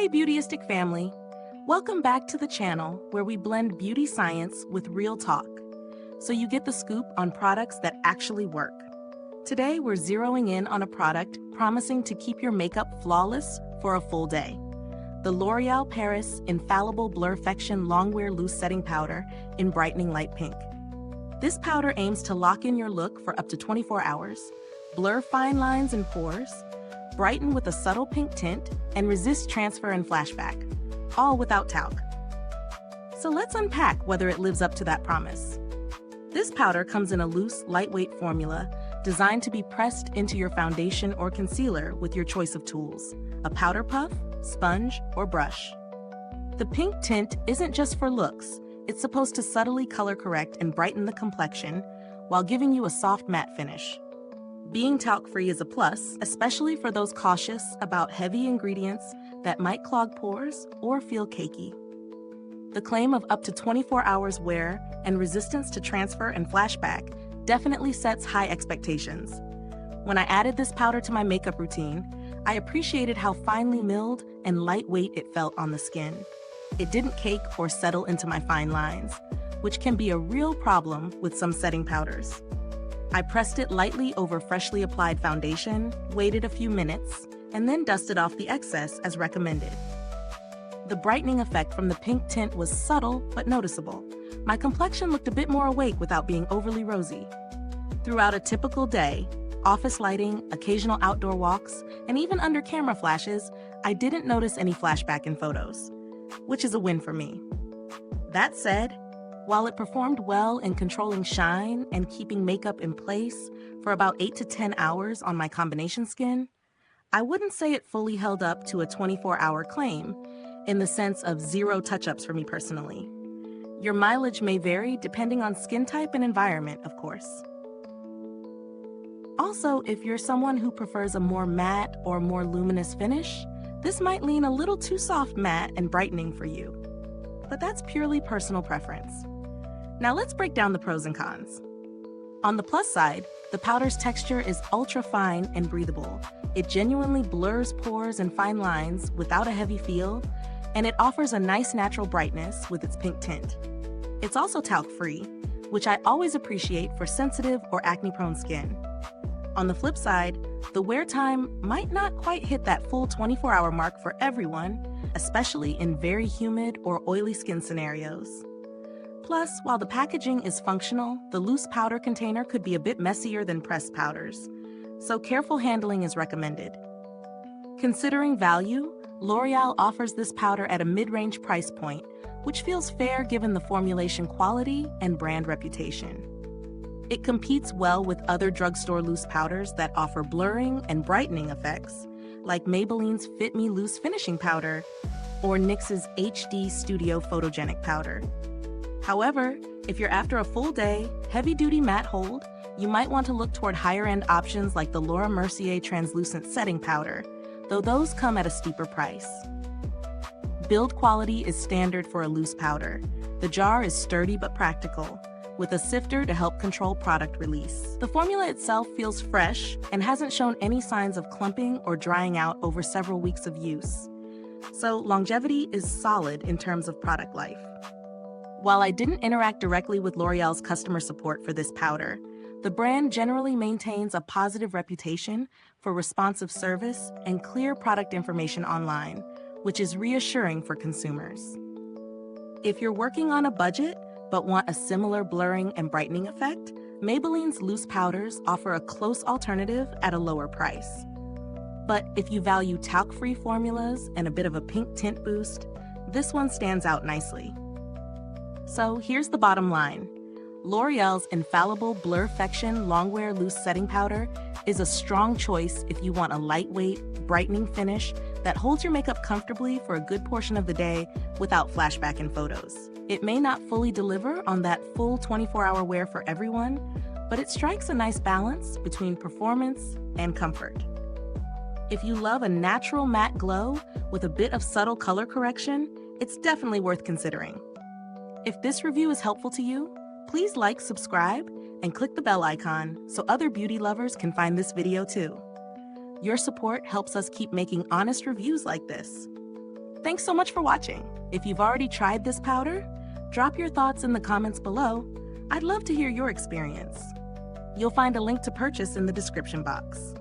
Hey Beautyistic family, welcome back to the channel where we blend beauty science with real talk, so you get the scoop on products that actually work. Today we're zeroing in on a product promising to keep your makeup flawless for a full day. The L'Oreal Paris Infallible Blur-fection Longwear Loose Setting Powder in Brightening Light Pink. This powder aims to lock in your look for up to 24 hours, blur fine lines and pores, brighten with a subtle pink tint, and resist transfer and flashback, all without talc. So let's unpack whether it lives up to that promise. This powder comes in a loose, lightweight formula designed to be pressed into your foundation or concealer with your choice of tools, a powder puff, sponge, or brush. The pink tint isn't just for looks. It's supposed to subtly color correct and brighten the complexion while giving you a soft matte finish. Being talc-free is a plus, especially for those cautious about heavy ingredients that might clog pores or feel cakey. The claim of up to 24 hours wear and resistance to transfer and flashback definitely sets high expectations. When I added this powder to my makeup routine, I appreciated how finely milled and lightweight it felt on the skin. It didn't cake or settle into my fine lines, which can be a real problem with some setting powders. I pressed it lightly over freshly applied foundation, waited a few minutes, and then dusted off the excess as recommended. The brightening effect from the pink tint was subtle but noticeable. My complexion looked a bit more awake without being overly rosy. Throughout a typical day, office lighting, occasional outdoor walks, and even under camera flashes, I didn't notice any flashback in photos, which is a win for me. That said, while it performed well in controlling shine and keeping makeup in place for about 8 to 10 hours on my combination skin, I wouldn't say it fully held up to a 24-hour claim in the sense of zero touch-ups for me personally. Your mileage may vary depending on skin type and environment, of course. Also, if you're someone who prefers a more matte or more luminous finish, this might lean a little too soft matte and brightening for you. But that's purely personal preference. Now let's break down the pros and cons. On the plus side, the powder's texture is ultra fine and breathable. It genuinely blurs pores and fine lines without a heavy feel, and it offers a nice natural brightness with its pink tint. It's also talc-free, which I always appreciate for sensitive or acne-prone skin. On the flip side, the wear time might not quite hit that full 24-hour mark for everyone, especially in very humid or oily skin scenarios. Plus, while the packaging is functional, the loose powder container could be a bit messier than pressed powders, so careful handling is recommended. Considering value, L'Oreal offers this powder at a mid-range price point, which feels fair given the formulation quality and brand reputation. It competes well with other drugstore loose powders that offer blurring and brightening effects, like Maybelline's Fit Me Loose Finishing Powder or NYX's HD Studio Photogenic Powder. However, if you're after a full day, heavy-duty matte hold, you might want to look toward higher-end options like the Laura Mercier Translucent Setting Powder, though those come at a steeper price. Build quality is standard for a loose powder. The jar is sturdy but practical, with a sifter to help control product release. The formula itself feels fresh and hasn't shown any signs of clumping or drying out over several weeks of use. So longevity is solid in terms of product life. While I didn't interact directly with L'Oreal's customer support for this powder, the brand generally maintains a positive reputation for responsive service and clear product information online, which is reassuring for consumers. If you're working on a budget but want a similar blurring and brightening effect, Maybelline's loose powders offer a close alternative at a lower price. But if you value talc-free formulas and a bit of a pink tint boost, this one stands out nicely. So here's the bottom line. L'Oreal's Infallible Blur-fection Longwear Loose Setting Powder is a strong choice if you want a lightweight, brightening finish that holds your makeup comfortably for a good portion of the day without flashback in photos. It may not fully deliver on that full 24-hour wear for everyone, but it strikes a nice balance between performance and comfort. If you love a natural matte glow with a bit of subtle color correction, it's definitely worth considering. If this review is helpful to you, please like, subscribe, and click the bell icon so other beauty lovers can find this video too. Your support helps us keep making honest reviews like this. Thanks so much for watching. If you've already tried this powder, drop your thoughts in the comments below. I'd love to hear your experience. You'll find a link to purchase in the description box.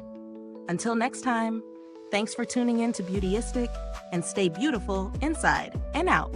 Until next time, thanks for tuning in to Beautyistic, and stay beautiful inside and out.